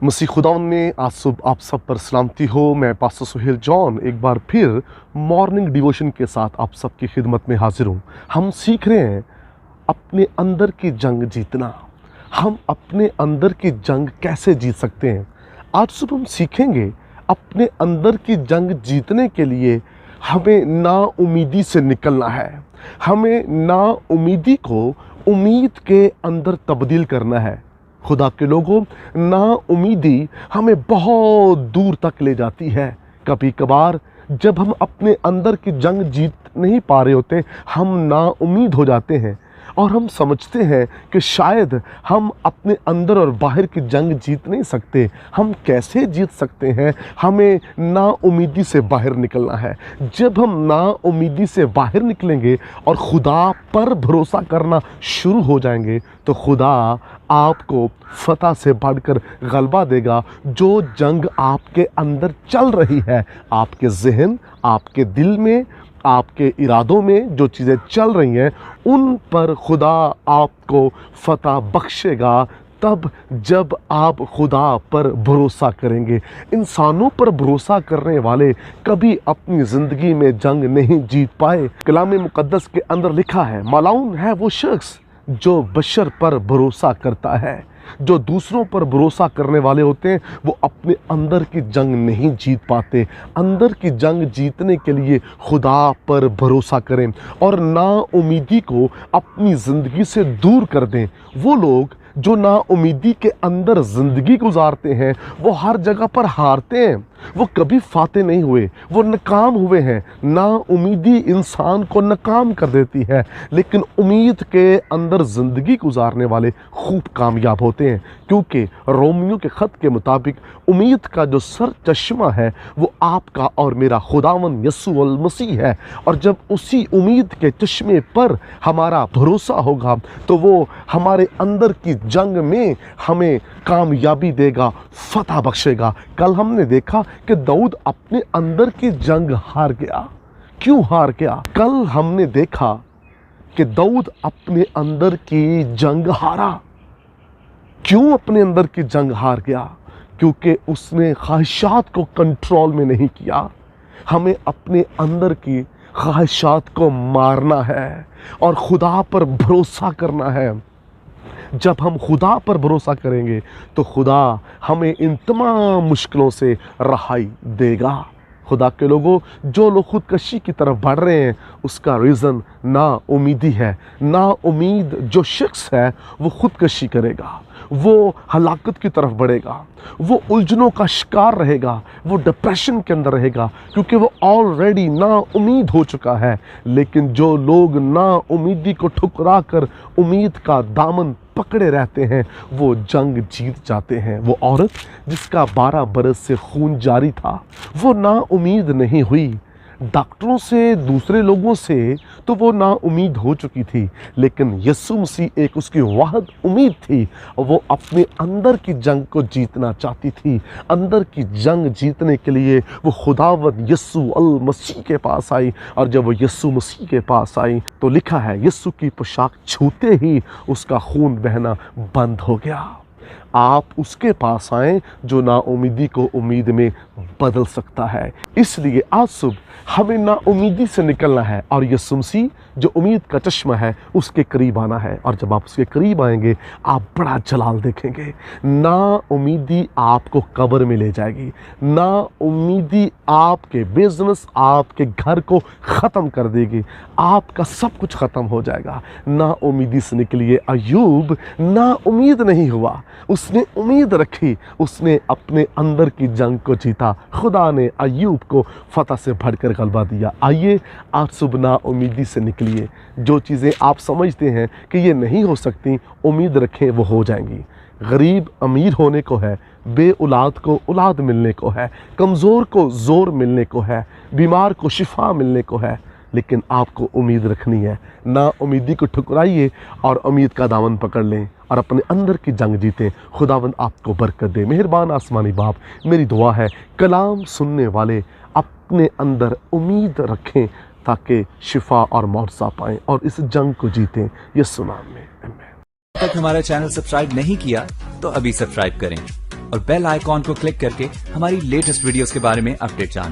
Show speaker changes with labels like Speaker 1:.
Speaker 1: मसीह खुदावन में आज सुबह आप सब पर सलामती हो। मैं पास्टर सुहेल जॉन एक बार फिर मॉर्निंग डिवोशन के साथ आप सबकी खिदमत में हाजिर हूँ। हम सीख रहे हैं अपने अंदर की जंग जीतना। हम अपने अंदर की जंग कैसे जीत सकते हैं। आज सुबह हम सीखेंगे अपने अंदर की जंग जीतने के लिए हमें नाउमीदी से निकलना है। हमें नाउमीदी को उम्मीद के अंदर तब्दील करना है। खुदा के लोगों, नाउमीदी हमें बहुत दूर तक ले जाती है। कभी कभार जब हम अपने अंदर की जंग जीत नहीं पा रहे होते, हम नाउमीद हो जाते हैं और हम समझते हैं कि शायद हम अपने अंदर और बाहर की जंग जीत नहीं सकते। हम कैसे जीत सकते हैं? हमें नाउमीदी से बाहर निकलना है। जब हम नाउमीदी से बाहर निकलेंगे और खुदा पर भरोसा करना शुरू हो जाएंगे तो खुदा आपको फतह से बढ़कर गलबा देगा। जो जंग आपके अंदर चल रही है, आपके ज़हन, आपके दिल में, आपके इरादों में जो चीज़ें चल रही हैं, उन पर खुदा आपको फतह बख्शेगा तब जब आप खुदा पर भरोसा करेंगे। इंसानों पर भरोसा करने वाले कभी अपनी ज़िंदगी में जंग नहीं जीत पाए। कलाम मुक़द्दस के अंदर लिखा है, मालाउन है वो शख्स जो बशर पर भरोसा करता है। जो दूसरों पर भरोसा करने वाले होते हैं वो अपने अंदर की जंग नहीं जीत पाते। अंदर की जंग जीतने के लिए खुदा पर भरोसा करें और नाउमीदी को अपनी ज़िंदगी से दूर कर दें। वो लोग जो नाउमीदी के अंदर ज़िंदगी गुजारते हैं वो हर जगह पर हारते हैं। वो कभी फाते नहीं हुए, वो नाकाम हुए हैं। नाउमीदी इंसान को नाकाम कर देती है, लेकिन उम्मीद के अंदर ज़िंदगी गुजारने वाले खूब कामयाब होते हैं। क्योंकि रोमियों के ख़त के मुताबिक उम्मीद का जो सर चश्मा है वो आपका और मेरा खुदावन यस्सु अल मसीह है। और जब उसी उम्मीद के चश्मे पर हमारा भरोसा होगा तो वो हमारे अंदर की जंग में हमें कामयाबी देगा, फतह बख्शेगा। कल हमने देखा कि दाऊद अपने अंदर की जंग हार गया। क्यों हार गया? कल हमने देखा कि दाऊद अपने अंदर की जंग हारा। क्यों अपने अंदर की जंग हार गया? क्योंकि उसने ख्वाहिशात को कंट्रोल में नहीं किया। हमें अपने अंदर की ख्वाहिशात को मारना है और खुदा पर भरोसा करना है। जब हम खुदा पर भरोसा करेंगे तो खुदा हमें इन तमाम मुश्किलों से रहाई देगा। खुदा के लोगों, जो लोग खुदकशी की तरफ बढ़ रहे हैं उसका रीज़न नाउमीदी है। नाउमीद जो शख्स है वो खुदकशी करेगा, वो हलाकत की तरफ बढ़ेगा, वो उलझनों का शिकार रहेगा, वो डिप्रेशन के अंदर रहेगा क्योंकि वो ऑलरेडी नाउमीद हो चुका है। लेकिन जो लोग नाउमीदी को ठुकरा कर उम्मीद का दामन पकड़े रहते हैं वो जंग जीत जाते हैं। वो औरत जिसका 12 बरस से खून जारी था वो नाउमीद नहीं हुई। डॉक्टरों से, दूसरे लोगों से तो वो नाउमीद हो चुकी थी, लेकिन यीशु मसीह एक उसकी वाहिद उम्मीद थी और वो अपने अंदर की जंग को जीतना चाहती थी। अंदर की जंग जीतने के लिए वो खुदावंद यीशु अल मसीह के पास आई। और जब वो यीशु मसीह के पास आई तो लिखा है यीशु की पोशाक छूते ही उसका खून बहना बंद हो गया। आप उसके पास आएँ जो नाउमीदी को उम्मीद में बदल सकता है। इसलिए आज सुबह हमें नाउमीदी से निकलना है और यीशु मसीह जो उम्मीद का चश्मा है उसके करीब आना है। और जब आप उसके करीब आएंगे आप बड़ा जलाल देखेंगे। नाउमीदी आपको कब्र में ले जाएगी। नाउमीदी आपके बिजनेस, आपके घर को ख़त्म कर देगी। आपका सब कुछ ख़त्म हो जाएगा। नाउमीदी से निकलिए। अय्यूब नाउमीद नहीं हुआ, उसने उम्मीद रखी, उसने अपने अंदर की जंग को जीता। खुदा ने अय्यूब को फतह से बढ़कर गलबा दिया। आइए आज सुबह नाउमीदी से निकलिए। जो चीज़ें आप समझते हैं कि ये नहीं हो सकती, उम्मीद रखें वो हो जाएंगी। गरीब अमीर होने को है, बे औलाद को औलाद मिलने को है, कमज़ोर को ज़ोर मिलने को है, बीमार को शिफा मिलने को है, लेकिन आपको उम्मीद रखनी है। नाउमीदी को ठुकराइए और उम्मीद का दामन पकड़ लें और अपने अंदर की जंग जीतें। खुदावंद आपको बरकत दे। मेहरबान आसमानी बाप, मेरी दुआ है कलाम सुनने वाले अपने अंदर उम्मीद रखें ताकि शिफा और मुआवजा पाएं और इस जंग को जीतें। यीशु नाम में आमीन।
Speaker 2: तक हमारा चैनल सब्सक्राइब नहीं किया तो अभी सब्सक्राइब करें और बेल आइकॉन को क्लिक करके हमारी लेटेस्ट वीडियोस के बारे में अपडेट जानें।